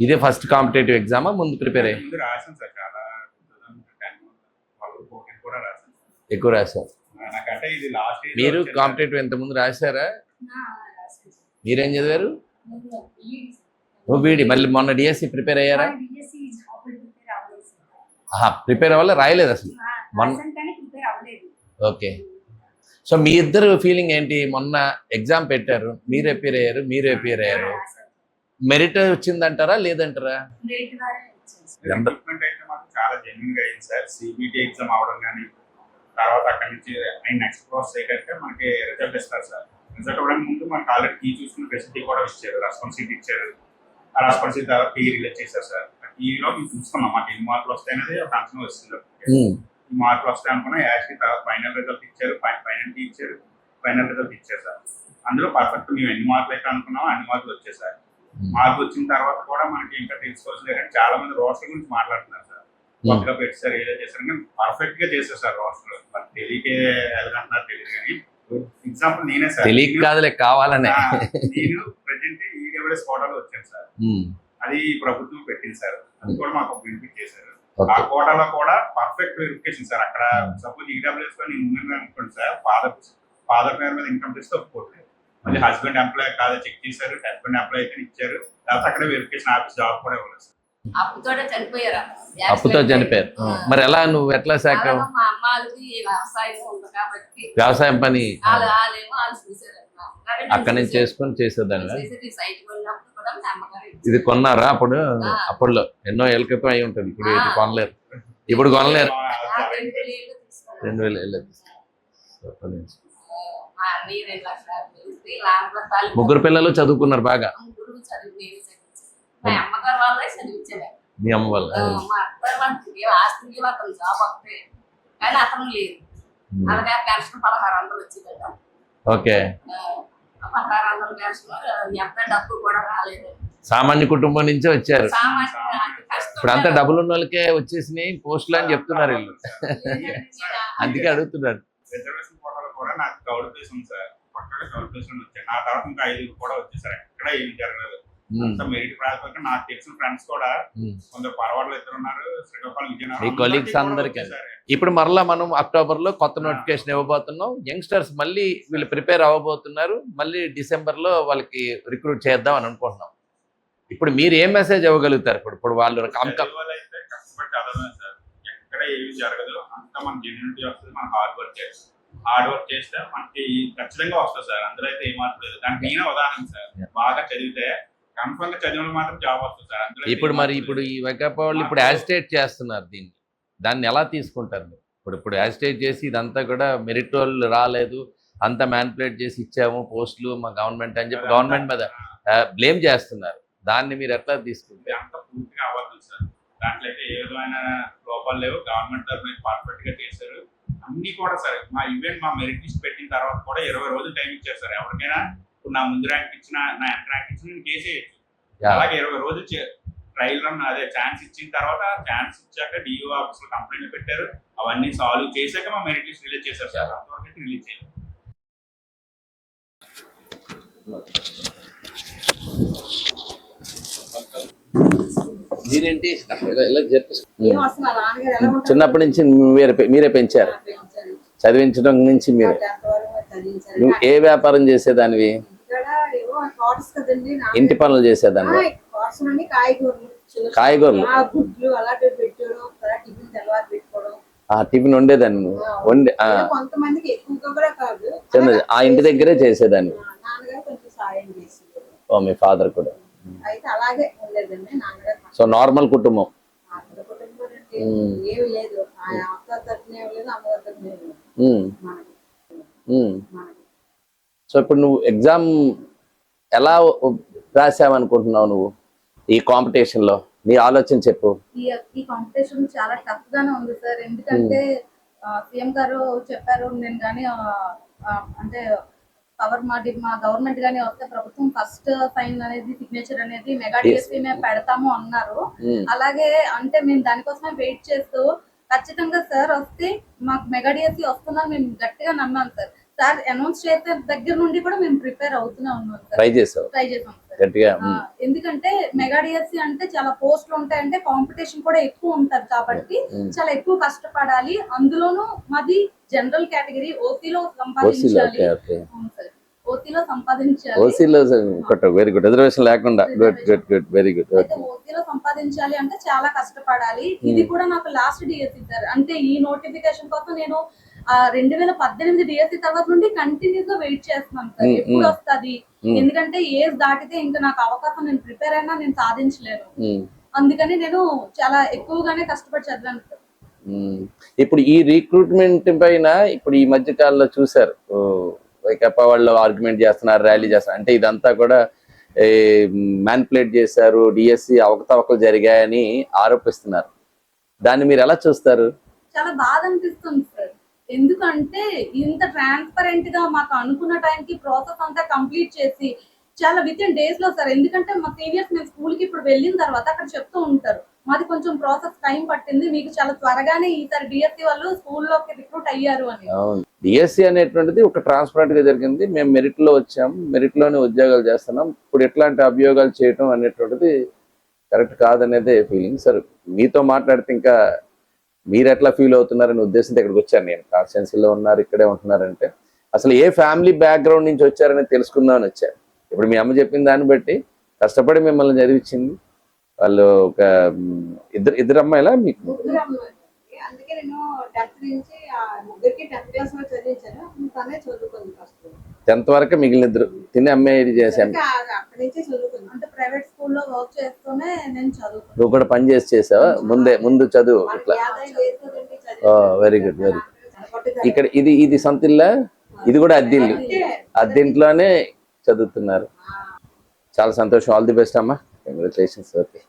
ఇదే first competitive ఎగ్జామా ముందు prepare అయ్యి ముందు రాశాను సార్ చాలా 2014 కూడా రాశాను. ఎక్కువ రాశారు నాకంటే ఇది లాస్ట్ మీరు కాంపిటేటివ్ ఎంత ముందు రాశారా? మీరేం చదివారు? నువ్వు బీడీ మళ్ళీ మొన్న డిఎస్సి ప్రిపేర్ అయ్యారా? ప్రిపేర్ అవ్వాలి రాయలేదు అసలు మొన్న. ఓకే, సో మీ ఇద్దరు ఫీలింగ్ ఏంటి? మొన్న ఎగ్జామ్ పెట్టారు, మీరు అపీర్ అయ్యారు, మీరు అపీర్ అయ్యారు, మెరిట్ వచ్చిందంటారా లేదంటారా? రిక్రూట్మెంట్ అయితే మాకు చాలా జెన్యున్ గా అయింది సార్. సిబిటి ఎగ్జామ్ అవడం కానీ తర్వాత అక్కడి నుంచి నెక్స్ట్ ప్రాసెస్ ఏంటంటే మనకి రిజల్ట్ ఇస్తారు సార్. రిజల్ట్ అవ్వడానికి ముందు మనకు ఆల్రెడీ కీ చూసుకున్న ఫెసిలిటీ కూడా ఇచ్చారు, రెస్పాన్సిబిలిటీ ఇచ్చారు. ఆ రెస్పాన్సిబిలిటీ తర్వాత కీ రిలీజ్ చేశారు సార్. ఆ కీలో మేము చూసుకున్నాం మాకు ఎన్ని మార్కులు వస్తాయనేది ఒక అంచనా వస్తుంది. ఈ మార్కులు వస్తాయి అనుకున్నా యాక్చువల్లీ తర్వాత ఫైనల్ రిజల్ట్ ఇచ్చారు, ఫైనల్ కీ ఇచ్చారు, ఫైనల్ రిజల్ట్ ఇచ్చారు సార్. అందులో పర్ఫెక్ట్ మేము ఎన్ని మార్కులు అయితే అనుకున్నామో అన్ని మార్కులు వచ్చాయి సార్. మార్కులు వచ్చిన తర్వాత కూడా మనకి ఇంకా తెలుసుకోవాల్సింది ఏంటంటే చాలా మంది రోస్టర్ గురించి మాట్లాడుతున్నారు సార్. కొత్తగా పెట్టారు, ఏదో చేశారు కానీ పర్ఫెక్ట్ గా చేశారు సార్ రోస్టర్. మరి తెలియకే ఎలాగంటున్నారు తెలియదు కానీ ఎగ్జాంపుల్ నేనే సార్. తెలియక కాదులే కావాలనే నేను ప్రెసెంట్ ఈడబ్ల్యూఎస్ కోటాలో వచ్చాను సార్. అది ప్రభుత్వం పెట్టింది సార్. అది కూడా మాకు బెనిఫిట్ చేశారు. ఆ కోటాలో కూడా పర్ఫెక్ట్ వెరిఫికేషన్ సార్. అక్కడ సపోజ్ ఈడబ్ల్యూఎస్ లో నేను ఉన్నాను అనుకోండి సార్, ఫాదర్ పేరు మీద ఇన్కమ్ టెస్ట్ ఒప్పుకోవట్లేదు. మళ్ళీ హస్బెండ్ ఎంప్లాయ్ కాదా చెక్ చేశారు, హస్బెండ్ ఎంప్లాయ్ అయితే ఇచ్చారు. లేకపోతే అక్కడ వెరిఫికేషన్ ఆఫీస్ జాబ్ కూడా ఇవ్వలేదు సార్. అప్పుతో చనిపోయారు. మరి ఎలా నువ్వు ఎట్లా శాఖ వ్యవసాయం పని అక్కడి నుంచి చేసుకొని చేసేదాన్ని? ఇది కొన్నారా అప్పుడు? అప్పుడులో ఎన్నో ఏళ్ళ క్రితం అయి ఉంటుంది. ఇప్పుడు ఇది కొనలేరు, ఇప్పుడు కొనలేరు. 2000 ఏళ్ళు. ముగ్గురు పిల్లలు చదువుకున్నారు బాగా? మీ అమ్మ వల్ల ఓకే. సామాన్య కుటుంబం నుంచే వచ్చారు. ఇప్పుడు అంతా డబ్బులు ఉన్న వాళ్ళకే వచ్చేసినాయి పోస్టులు అని చెప్తున్నారు వీళ్ళు. అందుకే అడుగుతున్నారు. రిజర్వేషన్ కోటాలో కూడా నాకు గౌడ్ ప్లేస్ ఉంది సార్. పక్కగా గౌడ్ ప్లేస్ వచ్చాయి. నా తర్వాత ఇంకా 5 కూడా వచ్చేసారు. ఎక్కడ ఏమి జరగలేదు. అంత మెరిట్ ప్రాతిపదికన నాకు తెలిసిన ఫ్రెండ్స్ కూడా కొందరు పరవాడలో ఇద్దరు ఉన్నారు, శ్రీకాకుళం విజయనగరం కొలీగ్స్ అందరికీ. ఇప్పుడు మరలా మనం అక్టోబర్ లో కొత్త నోటిఫికేషన్ ఇవ్వబోతున్నాం. యంగ్స్టర్స్ మళ్ళీ వీళ్ళు ప్రిపేర్ అవ్వబోతున్నారు. మళ్ళీ డిసెంబర్ లో వాళ్ళకి రిక్రూట్ చేద్దాం అని అనుకుంటున్నాం. ఇప్పుడు మీరు ఏం మెసేజ్ ఇవ్వగలుగుతారు? ఇప్పుడు వాళ్ళు అయితే కష్టపడి చదవలేదు సార్. ఎక్కడ ఏమి జరగదు. అంతా మన జెన్యూనిటీ వస్తుంది. మనం హార్డ్ వర్క్ చేస్తే మనకి ఖచ్చితంగా వస్తుంది సార్. అందులో అయితే ఏ మార్పు లేదు. దానికి నేనే ఉదాహరణ సార్. బాగా చదివితే కన్ఫర్మ్ గా చదివిన మాత్రం జాబ్ వస్తుంది సార్. అందులో ఇప్పుడు ఈ వైకాపా వాళ్ళు ఇప్పుడు యాజిటేట్ చేస్తున్నారు దీన్ని. దాన్ని ఎలా తీసుకుంటారు? ఇప్పుడు యాజిటేట్ చేసి ఇదంతా కూడా మెరిట్ వాళ్ళు రాలేదు, అంతా మ్యానిపులేట్ చేసి ఇచ్చాము పోస్టులు మా గవర్నమెంట్ అని చెప్పి గవర్నమెంట్ మీద బ్లేమ్ చేస్తున్నారు. దాన్ని మీరు ఎట్లా తీసుకుంటారు? అంతా పూర్తిగా అవ్వదు సార్. దాంట్లో అయితే ఏ విధమైన లోపాలు లేవు. గవర్నమెంట్ తరఫున పర్ఫెక్ట్ గా చేశారు అన్ని కూడా సార్. మా ఈవెంట్ మా మెరిట్ లిస్ట్ పెట్టిన తర్వాత కూడా 20 రోజులు టైం ఇచ్చారు సార్. ఎవరికైనా ఇప్పుడు నా ముందు ర్యాంక్ ఇచ్చిన, నా ఎంత ర్యాంక్ ఇచ్చిన నేను కేసేయచ్చు. అలాగే 20 రోజులు ట్రయల్ రన్ అదే ఛాన్స్ ఇచ్చిన తర్వాత ఛాన్స్ ఇచ్చాక డిఓ ఆఫీస్ లో కంప్లైంట్ పెట్టారు. అవన్నీ సాల్వ్ చేశాక మా మెరిట్ లిస్ట్ రిలీజ్ చేశారు సార్. అంతవరకు అయితే రిలీజ్ చేయలేదు. మీరేంటి చిన్నప్పటి నుంచి మీరే పెంచారు, చదివించడం నుంచి మీరే. నువ్వు ఏ వ్యాపారం చేసేదానివి? ఇంటి పనులు చేసేదాన్ని? కాయగూరలు టిఫిన్ వండేదాన్ని నువ్వు? వండి ఆ ఇంటి దగ్గరే చేసేదాన్ని? ఓ మీ ఫాదర్ కూడా. సో నార్మల్ కుటుంబం. సో ఇప్పుడు నువ్వు ఎగ్జామ్ ఎలా రాసావనుకుంటున్నావు నువ్వు ఈ కాంపిటీషన్ లో? నీ ఆలోచన చెప్పు. ఈ కాంపిటీషన్ చాలా టఫ్ గానే ఉంది సార్. ఎందుకంటే సీఎం గారు చెప్పారు, నేను కానీ అంటే మా గవర్నమెంట్ గానీ వస్తే ప్రభుత్వం ఫస్ట్ సైన్ అనేది సిగ్నేచర్ అనేది మెగా డిఎస్పీ మేము పెడతాము అన్నారు. అలాగే అంటే మేము దానికోసమే వెయిట్ చేస్తూ ఖచ్చితంగా సార్ వస్తే మాకు మెగా డిఎస్పీ వస్తుందని మేము గట్టిగా నమ్మాం సార్. సార్ అనౌన్స్ చేసే దగ్గర నుండి కూడా మేము ప్రిపేర్ అవుతూనే ఉన్నాం సార్. ట్రై చేసావు ట్రై చేసాం సార్. గట్టిగా. ఎందుకంటే మెగా డిఎస్సి అంటే చాలా పోస్టులు ఉంటాయంటే కాంపిటీషన్ కూడా ఎక్కువ ఉంటది కాబట్టి చాలా ఎక్కువ కష్టపడాలి. అందులోనూ మాది జనరల్ కేటగిరీ, ఓసీలో సంపాదించాలి. అవును సార్, ఓసీలో సంపాదించాలి. ఓసీలో వెరీ గుడ్, రిజర్వేషన్ లేకుండా. Good good good, very good. అయితే ఓసీలో సంపాదించాలి అంటే చాలా కష్టపడాలి. ఇది కూడా నాకు లాస్ట్ డిఎస్సి సార్. అంటే ఈ నోటిఫికేషన్ కోసం నేను 2018 డిఎస్సి తర్వాత నుండి కంటిన్యూస్ గా వెయిట్ చేస్తున్నాను సార్, ఎప్పుడు వస్తుంది. ఎందుకంటే ఏజ్ దాటితే ఇంకా నాకు అవకాశం, నేను ప్రిపేర్ అయినా నేను సాధించలేను. అందుకని నేను చాలా ఎక్కువగానే కష్టపడి చదివాను సార్. ఇప్పుడు ఈ రిక్రూట్మెంట్ పైన ఇప్పుడు ఈ మధ్య కాలంలో చూసారు, వైకాపా వాళ్ళు ఆర్గ్యుమెంట్ చేస్తున్నారు, ర్యాలీ చేస్తున్నారు, అంటే ఇదంతా కూడా మ్యానిపులేట్ చేశారు, డిఎస్సి అవకతవకలు జరిగాయని ఆరోపిస్తున్నారు. దాన్ని మీరు ఎలా చూస్తారు? చాలా బాధ అనిపిస్తుంది సార్. ఎందుకంటే ఇంత ట్రాన్స్పరెంట్ గా మాకు అనుకున్న టైంకి ప్రాసెస్ అంతా కంప్లీట్ చేసి చాలా విత్ ఇన్ డేస్ లో సార్. ఎందుకంటే మా సీనియర్స్ మేము స్కూల్ కి ఇప్పుడు వెళ్ళిన తర్వాత అక్కడ చెప్తూ ఉంటారు, మాది కొంచెం ప్రాసెస్ టైం పట్టింది, మీకు చాలా త్వరగానే ఈసారి డిఎస్సి వాళ్ళు స్కూల్లోకి రిక్రూట్ అయ్యారు అని. డిఎస్సి అనేటువంటిది ఒక ట్రాన్స్పరెంట్ గా జరిగింది. మేము మెరిట్ లో వచ్చాము, మెరిట్ లోనే ఉద్యోగాలు చేస్తున్నాం. ఇప్పుడు ఎట్లాంటి అభియోగాలు చేయటం అనేటువంటిది కరెక్ట్ కాదనేదే ఫీలింగ్ సార్. మీతో మాట్లాడితే ఇంకా మీరు ఎట్లా ఫీల్ అవుతున్నారనే ఉద్దేశంతో ఇక్కడికి వచ్చాను. నేను కాన్స్టిట్యున్సీలో ఉన్నారు, ఇక్కడే ఉంటున్నారంటే అసలు ఏ ఫ్యామిలీ బ్యాక్గ్రౌండ్ నుంచి వచ్చారని తెలుసుకుందామని వచ్చాను. ఇప్పుడు మీ అమ్మ చెప్పిన దాన్ని బట్టి కష్టపడి మిమ్మల్ని చదివించింది. వాళ్ళు ఒక ఇద్దరు అమ్మాయిలా మీకు? అందుకే నేను 10th నుంచి ముగ్గురికి 10th క్లాస్ వరకు చదివించాను. తనే చదువుకుంది ఫస్ట్ 10th వరకు, మిగిలిన ఇద్దరు తిని అమ్మాయి చేశాను. అక్కడి నుంచే చదువుకుంది. అంటే ప్రైవేట్ స్కూల్లో వర్క్ చేస్తూనే నేను చదువుకున్నాను. నువ్వు కూడా పని చేసావా ముందు చదువు ఇట్లా? Very good, very good. ఇక్కడ ఇది సొంత ఇల్లా? ఇది కూడా అద్దెల్లు, అద్దెంట్లోనే చదువుతున్నారు. చాలా సంతోషం. ఆల్ ది బెస్ట్ అమ్మా, కంగ్రాచులేషన్స్. ఓకే.